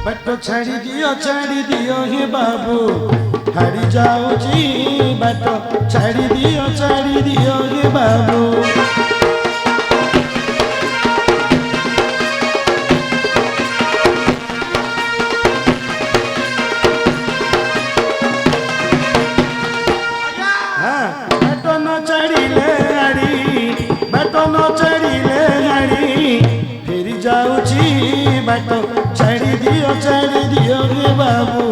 ବାଟ ଛାଡ଼ି ଦିଅ ହେ ବାବୁ ହାରି ଯାଉଛି ବାଟ ଛାଡ଼ି ଦିଅ ହେ ବାବୁ बाट छाड़ी दियो रे बाबू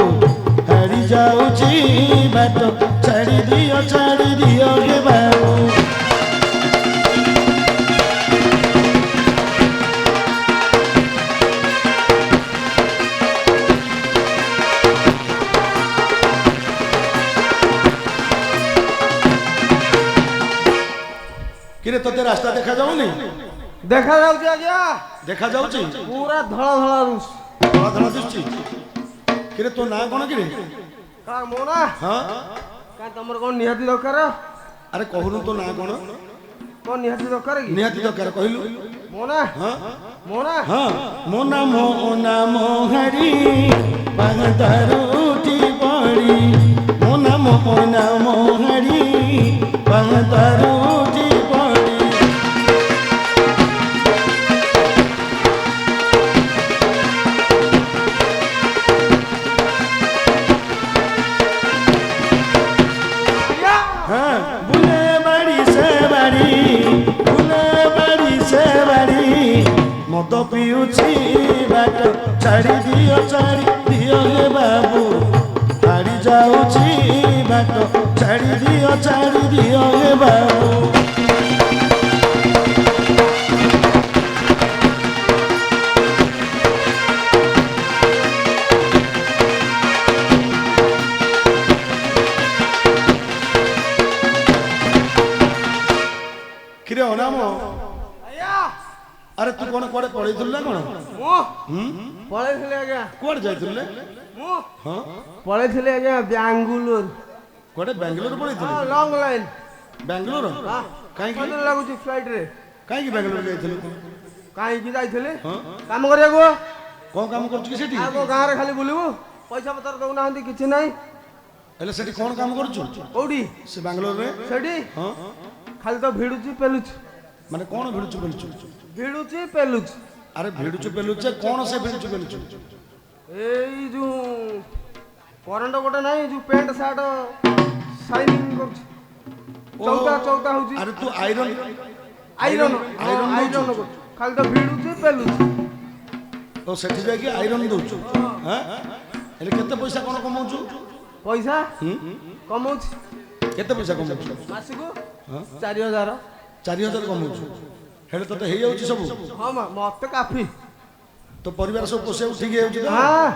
हारी जाऊची बाट छाड़ी दियो रे बाबू किरे तोते रास्ता देखा जाऊनी देखा जाउची आज्ञा देखा जाउची पूरा धळा धळा रुस धळा धळा दिसची किरे तो ना कोन किरे का मोना हां का तमर कोन निहाती दरकार अरे कहूनु तो ना कोन निहाती दरकार की निहाती दरकार कहलु मोना हां हां मोना मोहरी पागतारू उठी पड़ी मोना मोहरी पागतारू उठी पड़ी मद पियुची बाट छाड़ी दियो हे बाबू हारी जाऊची बाट छाड़ी दियो हे बाबू किरे अनामो अरे तू कौन कुआडे पळैथुल ना कोन मो पळैथिले आज्ञा कुआडे जाइथुले मो हां पळैथिले आज्ञा बेंगलुरु कुआडे बेंगलुरु पळैथुले हां लॉन्ग लाइन बेंगलुरु हां काई की कोन लागुची फ्लाइट रे काई की बेंगलुरु जाइथुले काई की जाइथले काम करिया गो कोन काम करछु की सेठी आगो गां रे खाली बुलिबो पैसा पतर दउ नाहंती किछि नाही एले सेठी कोन काम करछु कोडी से बेंगलुरु रे सेठी हां खाली तो भिडुची पेलुची माने कोन भिडुछु पेलुछु भिडुची पेलुची अरे भिडुछु पेलुछु कोन से भिडुछु पेलुछु एई जो करंट गोटे नाही जो पैंट शर्ट शाइनिंग करछ चौथा होची अरे तू आयरन आयरन खाली तो भिडुची पेलुची तो सेठी जाय कि आयरन दउछु हां एले केते पैसा कोन कमाउछु पैसा कमाउछ केते पैसा कमाउछु मासिको 4000 कमाउछु हेले तो हे जाउची सब हां मते काफी तो परिवार सब पोसे ठीक हेउची तो हां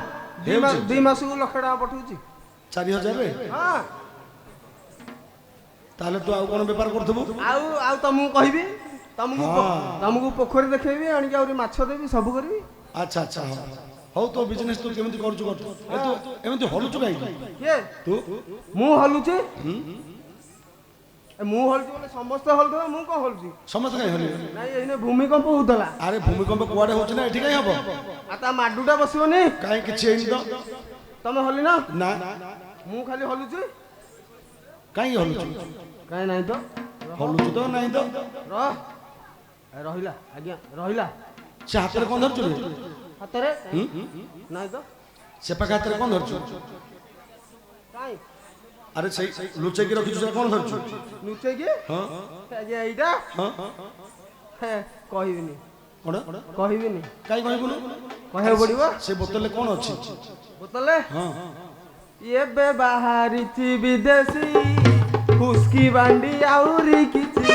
2 मास को लाख टाका पठौची 4000 रे हां ताले तू आ कोन व्यापार करथबु आउ तमु कहबी तमु पोखरी देखैबी आनी आउरी माछ देबी सब करबी अच्छा अच्छा हो तो बिजनेस तू केमति करछु कर तू एमति हलुछु काई के तू मु हलुची मु हलुची बोले समस्त हलदो मु को हलुची समस्त काई हलि नाही एने भूमिकंप होतला अरे भूमिकंप कुआडे होछ ना एठी काई हबो आता माडुटा बसिबनी काई किछि हेइन तो तमे हलि ना ना मु खाली हलुची काई हलुछु काई नाही तो हलुछु तो नाही तो रहिला आज्ञा रहिला से हाथ रे कोन धरछु रे हातरे नाही तो से पाख हाथ रे कोन धरछु काई अरे सही लुचे की रखिछु से कोन धरछु लुचे की हां आज्ञा एइटा हां हे कहिबिनी कोन कहिबिनी काई कहबुनु कहे पड़िबो से बोतल ले कोन अछि बोतल हां ये बे बाहरी थी विदेशी हुस्की बांडी आउरी किछि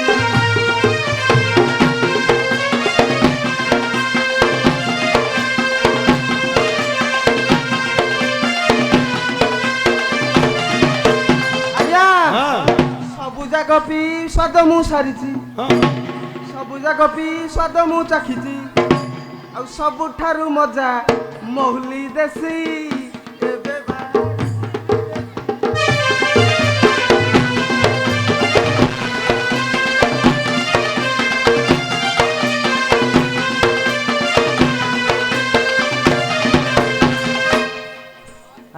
कपी स्वाद मु सारिची सबुजा कपी स्वाद मु चाखिची आ सबुठारु मजा महुली देसी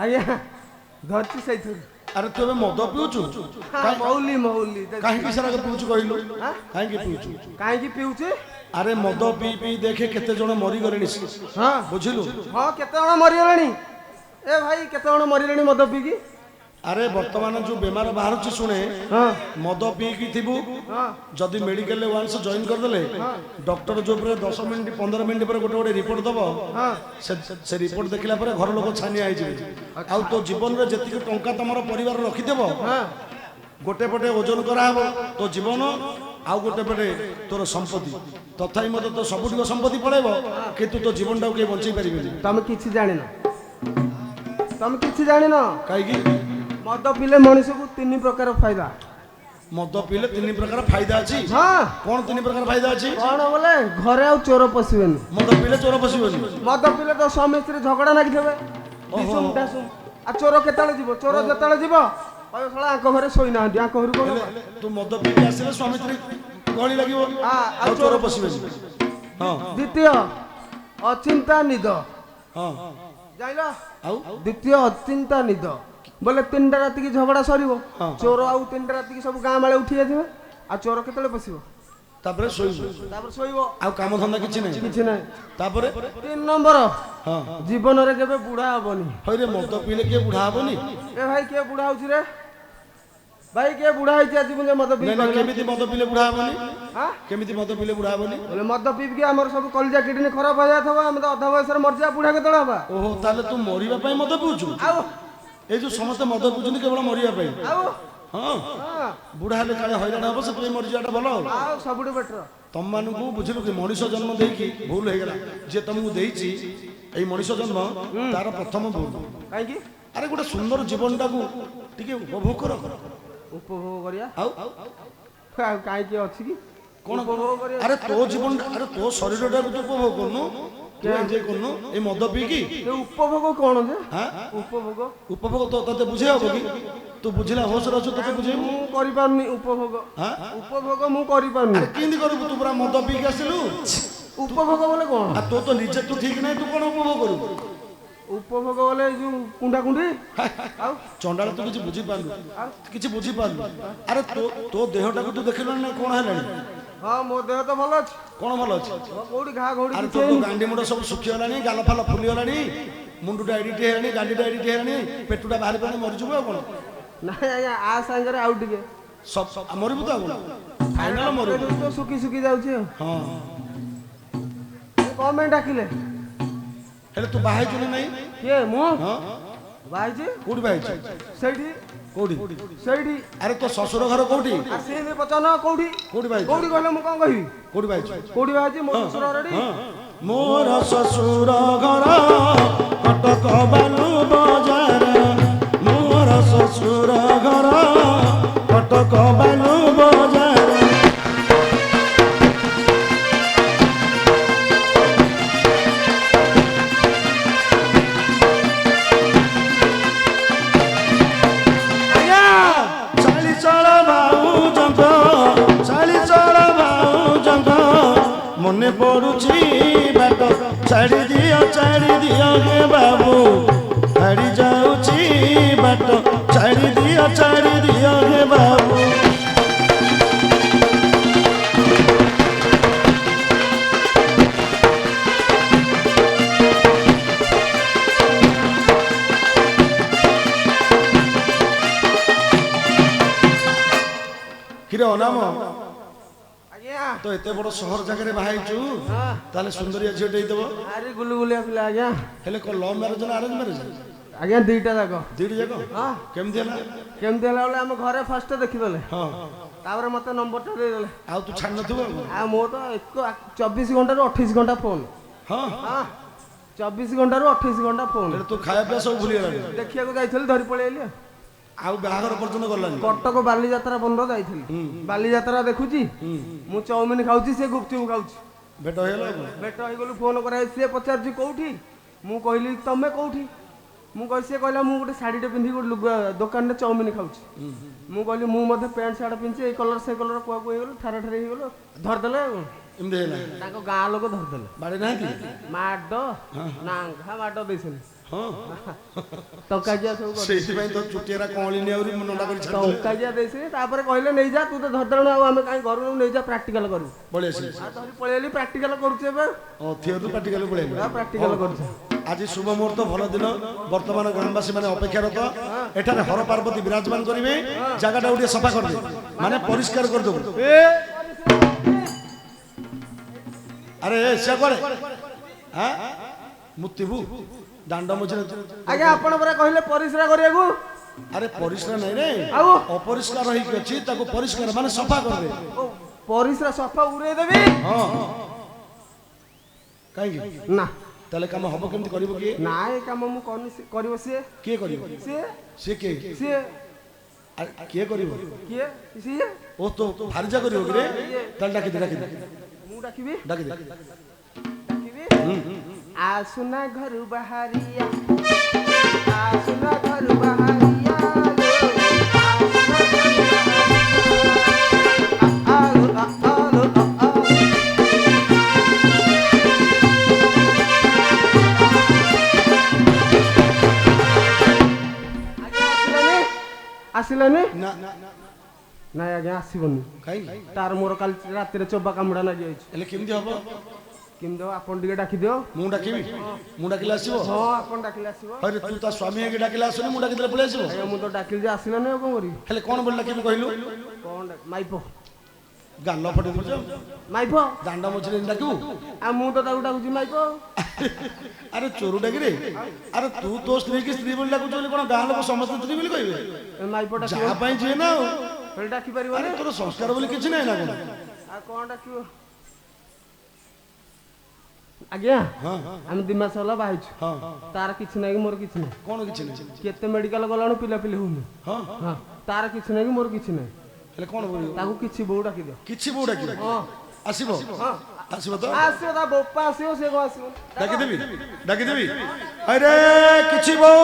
ଆଜ୍ଞା ଧରିଛି ସେଇଥିରୁ। ଆରେ ତୁ ଏବେ ମଦ ପିଉଛୁ? ମଉଲି ମଉଲି କାହିଁକି ସେରା ପିଉଛୁ କହିଲୁ? କାହିଁକି ପିଉଛୁ? କାହିଁକି ପିଉଛି? ଆରେ ମଦ ପିଇ ପିଇ ଦେଖେ କେତେ ଜଣ ମରିଗଲେଣି। ହଁ ବୁଝିଲୁ? ହଁ କେତେ ଜଣ ମରିଗଲେଣି। ଏ ଭାଇ କେତେ ଜଣ ମରିଗଲେଣି ମଦ ପିଇକି। ଆରେ ବର୍ତ୍ତମାନ ଯୋଉ ବେମାର ବାହାରୁଛି ଶୁଣେ, ହଁ ମଦ ପିଇକି ଥିବୁ, ହଁ ଯଦି ମେଡିକାଲରେ ୱାନ୍ସ ଜଏନ୍ କରିଦେଲେ ଡକ୍ଟର ଯୋଉ ପରେ 10 ମିନିଟ୍ 15 ମିନିଟ୍ ପରେ ଗୋଟେ ଗୋଟେ ରିପୋର୍ଟ ଦବ, ହଁ ସେ ରିପୋର୍ଟ ଦେଖିଲା ପରେ ଘର ଲୋକ ଛାନିଆ ହେଇଯିବେ। ଆଉ ତୋ ଜୀବନରେ ଯେତିକି ଟଙ୍କା ତମର ପରିବାର ରଖିଦେବ, ହଁ ଗୋଟେ ପଟେ ଓଜନ କରାହବ ତୋ ଜୀବନ, ଆଉ ଗୋଟେ ପଟେ ତୋର ସମ୍ପତ୍ତି। ତଥାପି ମତେ ତ ସବୁଠିକ ସମ୍ପତ୍ତି ପଳେଇବ, କିନ୍ତୁ ତୋ ଜୀବନଟାକୁ କେହି ବଞ୍ଚେଇ ପାରିବେନି। ତମେ କିଛି ଜାଣିନ, ତମେ କିଛି ଜାଣିନ। କାହିଁକି? ମଦ ପିଇଲେ ମଣିଷକୁ 3 ପ୍ରକାର ଫାଇଦା। ମଦ ପିଇଲେ 3 ପ୍ରକାର ଫାଇଦା ଅଛି? ହଁ କଣ 3 ପ୍ରକାର ଫାଇଦା ଅଛି? କଣ ବୋଲେ ଘରେ ଆଉ ଚୋର ପଶିବେନି। ମଦ ପିଇଲେ ଚୋର ପଶିବନି? ମଦ ପିଇଲେ ତ ସ୍ୱାମୀ ସ୍ତ୍ରୀ ଝଗଡ଼ା ଲାଗିଥିବେ, ଢିସୁମ୍ ଢାସୁମ୍। ଆଉ ଚୋର କେତେବେଳେ ଯିବ? ଚୋର ଯେତେବେଳେ ଯିବ କହିବ ଶଳା ଆଙ୍କ ଘରେ ଶୋଇନାହାନ୍ତି, ଆଙ୍କ ଘରକୁ କଣ ହେଲେ ତୁ ମଦ ପିଇକି ଆସିଲେ ସ୍ୱାମୀ ସ୍ତ୍ରୀ ଗହଳି ଲାଗିବ, ଆଉ ଚୋର ପଶିବେନି। ହଁ ଦ୍ୱିତୀୟ ଅଚିନ୍ତା ନିଦ। ହଁ ଜାଣିଲ? ଆଉ ଦ୍ୱିତୀୟ ଅଚିନ୍ତା ନିଦ ବୋଲେ 3ଟା ରାତିକି ଝଗଡ଼ା ସରିବ, ହଁ। ଚୋର ଆଉ 3ଟା ରାତିକି ସବୁ ଗାଁ ମାଳେ ଉଠି ଯାଇଥିବେ, ଆଉ ଚୋର କେତେବେଳେ ପଶିବ? ତାପରେ ଶୋଇବୁ, ତାପରେ ଶୋଇବ, ଆଉ କାମ ଧନ୍ଦା କିଛି ନାହିଁ। କିଛି ନାହିଁ। ତାପରେ 3 ନମ୍ବର ହଁ ଜୀବନରେ କେବେ ବୁଢା ହବନି। ହଇରେ ମଦ ପିଇଲେ କିଏ ବୁଢା ହବନି? ଏ ଭାଇ କିଏ ବୁଢା ହଉଛି ରେ? ଭାଇ କିଏ ବୁଢା ହେଇଛି ଆଜି ପର୍ଯ୍ୟନ୍ତ ମଦ ପିଇ? ନାଇଁ ନାଇଁ, କେମିତି ମଦ ପିଇଲେ ବୁଢା ହବନି? ଆଁ କେମିତି ମଦ ପିଇଲେ ବୁଢା ହବନି? ବୋଲେ ମଦ ପିଇକି ଆମର ସବୁ କଲିଜା କିଡନୀ ଖରାପ ହେଇଯାଇଥିବ, ଆମେ ତ ଅଧା ବୟସରେ ମରିଯିବା, ବୁଢା କେତେବେଳେ ହବା? ଓହୋ, ତାହେଲେ ତୁ ମରିବା ପାଇଁ ମଦ ପିଉଛୁ? ଆଉ ଏଇ ଯୋଉ ସମସ୍ତେ ମଦ ପିଉଛନ୍ତି କେବଳ ମରିବା ପାଇଁ? ଆଉ ହଁ, ହଁ ବୁଢା ହେଲେ କାଳେ ହଇରାଣ ହବ, ସେଥିପାଇଁ ମରିଯିବାଟା ଭଲ। ଆଉ ସବୁଠୁ ବେଟର। ତମମାନଙ୍କୁ ବୁଝିଲୁ କି, ମଣିଷ ଜନ୍ମ ଦେଇକି ଭୁଲ ହେଇଗଲା। ଯିଏ ତମକୁ ଦେଇଛି ଏଇ ମଣିଷ ଜନ୍ମ, ତାର ପ୍ରଥମ ଭୁଲ। କାହିଁକି? ଆରେ ଗୋଟେ ସୁନ୍ଦର ଜୀବନଟାକୁ ଟିକେ ଉପଭୋଗ କର। ଉପଭୋଗ କରିବା। ଆଉ ଆଉ କାହିଁକି ଅଛି କି କଣ ଉପଭୋଗ କରିବା? ଆରେ ତୋ ଜୀବନଟା, ଆରେ ତୋ ଶରୀରଟାକୁ ତୁ ଉପଭୋଗ କରୁନୁ, ତୁ ଏନ୍ଜୟ କରୁନୁ ଏଇ ମଦ ପିଇକି। ଏ ଉପଭୋଗ କଣ ଯେ? ହଁ, ଉପଭୋଗ ଉପଭୋଗ ତ ତତେ ବୁଝେଇ ହବ କି? ତୁ ବୁଝିଲା ହୋସରେ ଅଛୁ, ତତେ ବୁଝେଇବୁ? ମୁଁ କରିପାରୁନି ଉପଭୋଗ। ହଁ, ଉପଭୋଗ ମୁଁ କରିପାରୁନି। ଆରେ କେମିତି କରିବୁ? ତୁ ପୁରା ମଦ ପିଇକି ଆସିଲୁ, ଉପଭୋଗ ବୋଲେ କଣ? ଆଉ ତୋ ତ ନିଜେ ତୁ ଠିକ ନାହିଁ, ତୁ କଣ ଉପଭୋଗ କରିବୁ? ଉପଭୋଗ ବୋଲେ ଏଇ ଯୋଉ କୁଣ୍ଡା କୁଣ୍ଡି। ଆଉ ଚଣ୍ଡାଳ ତୁ କିଛି ବୁଝିପାରୁନୁ, କିଛି ବୁଝିପାରୁନୁ। ଆରେ ତୋ ଦେହଟାକୁ ତୁ ଦେଖିଲୁ ନା କଣ ହେଲାଣି? ହଁ ମୋ ଦେହ ତ ଭଲ ଅଛି। କଣ ଭଲ ଅଛି? କୋଉଠି ଘା ଘୋଡ଼ି ଆରେ କିଛି ତୋ ହେଇନି। ଗାଣ୍ଡି ମୁଣ୍ଡ ସବୁ ଶୁଖିଗଲାଣି, ଗାଲ ଫାଲ ଫୁଲିଗଲାଣି, ମୁଣ୍ଡଟା ଏଡ଼ିଟେ ହେଲାଣି, ଗାଣ୍ଡିଟା ଏଡ଼ିଟେ ହେଲାଣି, ପେଟୁଟା ବାହାରି ପାଣି ମରିଯିବୁ ଆଉ କଣ? ନାଇଁ ଆଜ୍ଞା ଆ ସାଙ୍ଗରେ ଆଉ ଟିକେ ମରିବୁ ତ ଆଉ କଣ? ଫାଇନାଲ ମରିବୁ। ତ ଶୁଖି ଶୁଖି ଯାଉଛି ଆଉ। ହଁ, କଣ ପାଇଁ ଡାକିଲେ? ହେଲେ ତୁ ବାହା ହେଇଛୁ ନା ନାଇଁ? କିଏ ମୁଁ? ହଁ, ବାହାଇଛି କୋଉଠି ବାହା ହେଇଛୁ? ସେଇଠି କୋଉଠି? ସେଇଠି। ଆରେ ତୋ ଶ୍ୱଶୁର ଘର କୋଉଠି? ଆସିଲେ ପଚାରୁନ କୋଉଠି? କୋଉଠି ବାହା ହେଇଛୁ? କୋଉଠି କହିଲେ ମୁଁ କଣ କହିବି? କୋଉଠି ବାହା ହେଇଛୁ? କୋଉଠି ବାହାଇଛି? ମୋ ଶ୍ୱଶୁର ଘରଟି। ମୋର ଶ୍ୱଶୁର ଘର କଟକ ବାଲୁ ବଜାର, ମୋର ଶ୍ୱଶୁର ଘର କଟକ ବାଲୁ ବଜାର। ଆଜ୍ଞା ଚାଳି ଚଳ ଭାଉଜଙ୍କ, ଚାଳି ଚଳ ଭାଉଜଙ୍କ, ମନେ ପଡୁଛି ବାଟ, ଛାଡ଼ି ଦିଅ ହେ ବାବୁ, ଛାଡ଼ି ଯାଉଛି ବାଟ, ଛାଡ଼ି ଦିଅ ହେ ବାବୁ। କିରେ ଅନାମ, ଆଜ୍ଞା ତ ଏତେ ବଡ ସହର ଜାଗାରେ ବାହା ହେଇଛୁ, ତାହେଲେ ସୁନ୍ଦରିଆ ଝିଅଟେ ହେଇଥିବ। ଆରେ ଗୁଲୁଗୁଲିଆ ପିଲା ଆଜ୍ଞା। ହେଲେ କଣ ଲଭ୍ ମ୍ୟାରେଜ ନା ଆରେଞ୍ଜ ମ୍ୟାରେଜ? ଆଜ୍ଞା ଦିଟା ଯାକ। ଦିଟି ଯାକ? ହଁ କେମିତି ହେଲା? କେମିତି ହେଲା ବୋଲେ ଆମ ଘରେ ଫାଷ୍ଟ ଦେଖିଦେଲେ, ହଁ, ତାପରେ ମତେ ନମ୍ବରଟା ଦେଇଦେଲେ। ଆଉ ତୁ ଛାଡ଼ି ନଥିବୁ ଆଉ? ଆଉ ମୋ ତ 24 ଘଣ୍ଟାରୁ 28 ଘଣ୍ଟା ଫୋନ୍। ହଁ, ହଁ 24 ଘଣ୍ଟାରୁ 28 ଘଣ୍ଟା ଫୋନ୍। ହେଲେ ତୁ ଖାଇବା ପିଇବା ସବୁ ଭୁଲିଗଲାଣି, ଦେଖିବାକୁ ଯାଇଥିଲି ଧରି ପଳେଇ ଆଇଲି ଆଉ। ଆଉ ବାହାଘର ପର୍ଯ୍ୟନ୍ତ ଗଲାନି? କଟକ ବାଲିଯାତ୍ରା ବନ୍ଦ ଯାଇଥିଲି, ବାଲିଯାତ୍ରା ଦେଖୁଛି, ମୁଁ ଚାଉମିନ ଖାଉଛି, ସେ ଗୁପଚୁପ ଖାଉଛି। ଭେଟ ହେଇଗଲା ଆଉ କଣ? ଭେଟ ହେଇଗଲୁ, ଫୋନ କରାଇ, ସିଏ ପଚାରୁଛି କୋଉଠି, ମୁଁ କହିଲି ତମେ କୋଉଠି, ମୁଁ କହି, ସିଏ କହିଲା ମୁଁ ଗୋଟେ ଶାଢ଼ୀଟେ ପିନ୍ଧିକି ଗୋଟେ ଲୁଗା ଦୋକାନରେ ଚାଉମିନ ଖାଉଛି। ମୁଁ କହିଲି ମୁଁ ମଧ୍ୟ ପ୍ୟାଣ୍ଟ ସାର୍ଟ ପିନ୍ଧିଛି, ଏଇ କଲର ସେ କଲର କୁଆକୁ ହେଇଗଲୁ, ଠାରା ଠାରି ହେଇଗଲୁ, ଧରିଦେଲେ ଆଉ। ଏମିତି ହେଲା? ତାଙ୍କ ଗାଁ ଲୋକ ଧରିଦେଲେ, ବାଡି ନାହାନ୍ତି? ମାଡ଼ ନାଙ୍ଗା ମାଡ଼ ଦେଇଛନ୍ତି। ହଁ ଟଙ୍କାକିଆ ସବୁ କରିଦେଇଛି। ସେଇଥିପାଇଁ ତ ଚୁଟିଆରା କଅଁଳିନି ଆହୁରି ମୁଣ୍ଡଟା କରି ଛାଡି ଟଙ୍କାକିଆ ଦେଇଛି ତାପରେ କହିଲେ ନେଇଯା ତୁ ତ ଧରିଦେଲୁ ଆଉ ଆମେ କାହିଁ ଘରୁ ନେଇଯା ପ୍ରାକ୍ଟିକାଲ କରିବୁ। ପଳେଇ ଆସିଲି ଆଉ ଧରି ପଳେଇଲି ପ୍ରାକ୍ଟିକାଲ କରୁଛି ଏବେ। ଥିଓରୁ ପ୍ରାକ୍ଟିକାଲ ପଳେଇ ପ୍ରାକ୍ଟିକାଲ କରୁଛି। ଆଜି ଶୁଭ ମୁହୂର୍ତ୍ତ ଭଲ ଦିନ ବର୍ତ୍ତମାନ ଗ୍ରାମବାସୀ ମାନେ ଅପେକ୍ଷାରତ ଏଠାରେ ହର ପାର୍ବତୀ ବିରାଜମାନ କରିବେ ଜାଗାଟା ଟିକେ ସଫା କରିଦେବେ ମାନେ ପରିଷ୍କାର କରିଦେବୁ ଆରେ ସେ କୁଆଡେ ମୁତିବୁ ଦାଣ୍ଡ ମଝିରେ ଆଜ୍ଞା ଆପଣ ପରା କହିଲେ ପରିସ୍ରା କରିବାକୁ। ଆରେ ପରିଷ୍କାର ନାହିଁ ରେ ଆଉ ଅପରିଷ୍କାର ହେଇକି ଅଛି ତାକୁ ପରିଷ୍କାର ମାନେ ସଫା କରିଦେ ପରିସ୍ରା ସଫା ଉଡେଇ ଦେବି। ହଁ କାହିଁକି ନା ତାହେଲେ କାମ ହବ କେମିତି କରିବ କିଏ ନା ଏ କାମ ମୁଁ କରୁନି କରିବ ସିଏ। କିଏ କରିବ ସିଏ ସିଏ କିଏ ସିଏ କିଏ କରିବ କିଏ ସିଏ ଓ ତ ଭାରିଜା କରିବ କି ରେ ତାହେଲେ ଡାକିଦେ ଡାକିଦେ ମୁଁ ଡାକିବି ଡାକିଦେ ଡାକିବି। ଆସୁନା ଘରୁ ବାହାରିଆ ଆସୁନା ଘରୁ ବାହାରିଆ ଆସିଲାନି ନା ନାଇଁ ଆଜ୍ଞା ଆସିବନି। କାହିଁକି ତାର ମୋର କାଲି ରାତିରେ ଚୋବା କାମୁଡା ଲାଗି ଯାଇଛି। ହେଲେ କେମିତି ହବ କେମିତି ହବ ଆପଣ ଟିକେ ଡାକିଦିଅ। ମୁଁ ଡାକିବି ମୁଁ ଡାକିଲେ ଆସିବ ହଁ ଆପଣ ଡାକିଲେ ଆସିବ। ଆରେ ତୁ ତା ସ୍ୱାମୀ ହେଇକି ଡାକିଲେ ଆସୁନି ମୁଁ ଡାକିଦେଲେ ପଳେଇ ଆସିବ ଆଜ୍ଞା ମୁଁ ତ ଡାକିଲି ଯେ ଆସିଲାନି ଆଉ କଣ କରିବି। ହେଲେ କଣ ବୋଲି ଡାକିବି କହିଲୁ କଣ ମାଇପ ଗାଲ ଫଟେଇ ଦଉଛ ମାଇପ ଦାଣ୍ଡ ମଝିରେ ଡାକିବୁ ଆଉ ମୁଁ ତ ତାକୁ ଡାକୁଛି ମାଇପ। ଆରେ ଚୋରୁ ଡାକିରେ ଆରେ ତୁ ତୋ ସ୍ତ୍ରୀ କି ସ୍ତ୍ରୀ ବୋଲି ଡାକୁଛୁ ବୋଲି କଣ ଗାଁ ଲୋକ ସମସ୍ତେ ସ୍ତ୍ରୀ ବୋଲି କହିବେ ମାଇପ ଡାକିବ ଯାହା ପାଇଁ ଯିଏ ନା ଆଉ ହେଲେ ଡାକି ପାରିବନି। ଆରେ ତୋର ସଂସ୍କାର ବୋଲି କିଛି ନାହିଁ ନା କଣ ଆଉ କଣ ଡାକିବ। ଆଜ୍ଞା ହଁ ଆମେ 2 ମାସ ହେଲା ବାହାଇଛୁ ହଁ ତାର କିଛି ନାହିଁ କି ମୋର କିଛି ନାହିଁ। କଣ କିଛି ନାହିଁ କେତେ ମେଡିକାଲ ଗଲାଣୁ ପିଲାପିଲି ହଉନି। ହଁ ହଁ ତାର କିଛି ନାହିଁ କି ମୋର କିଛି ନାହିଁ। ହେଲେ କଣ କରିବ ତାକୁ କିଛି ବୋଉ ଡାକିଦିଅ। କିଛି ବୋଉ ଡାକିବ ହଁ ଆସିବ ଆସିବ ତ ଆସିବ ତା ବୋପା ଆସିବ ସେ କଣ ଆସିବ। ଡାକିଦେବି ଡାକିଦେବି ଆରେ କିଛି ବୋଉ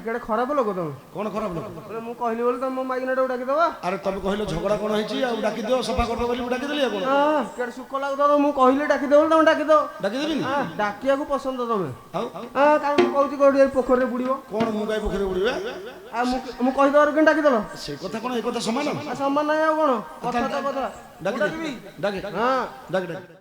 କେଡେ ଖରାପ ଲୋକ ତମେ। କଣ ଖରାପ ଲୋକ ମୁଁ କହିଲି ବୋଲି ତମେ ମୋ ମାଇକିନାଟାକୁ ଡାକିଦବା। ଆରେ ତମେ କହିଲ ଝଗଡା କଣ ହେଇଛି ଆଉ ଡାକିଦିଅ ସଫା କରିଦବ ବୋଲି ମୁଁ ଡାକିଦେଲି ଆଉ କଣ କେଡେ ସୁଖ ଲାଗୁଥିବ ମୁଁ କହିଲି ଡାକିଦବ ବୋଲି ତମେ ଡାକିଦବ। ଡାକିଦେବିନି ଡାକିବାକୁ ପସନ୍ଦ ତମେ। ଆଉ କାଇଁ ମୁଁ କହୁଛି କୋଉଠି ଏଇ ପୋଖରୀରେ ବୁଡିବ। କଣ ମୁଁ କାଇଁ ପୋଖରୀରେ ବୁଡିବା ଆଉ ମୁଁ କହିଦବାରୁ କେମିତି ଡାକିଦେଲ। ସେ କଥା କଣ ଏ କଥା ସମାନ ସମାନ ନାହିଁ ଆଉ କଣ କଥା ତ କଥା। ଡାକିଦେବି ଡାକେ ହଁ ଡାକେ ଡାକେ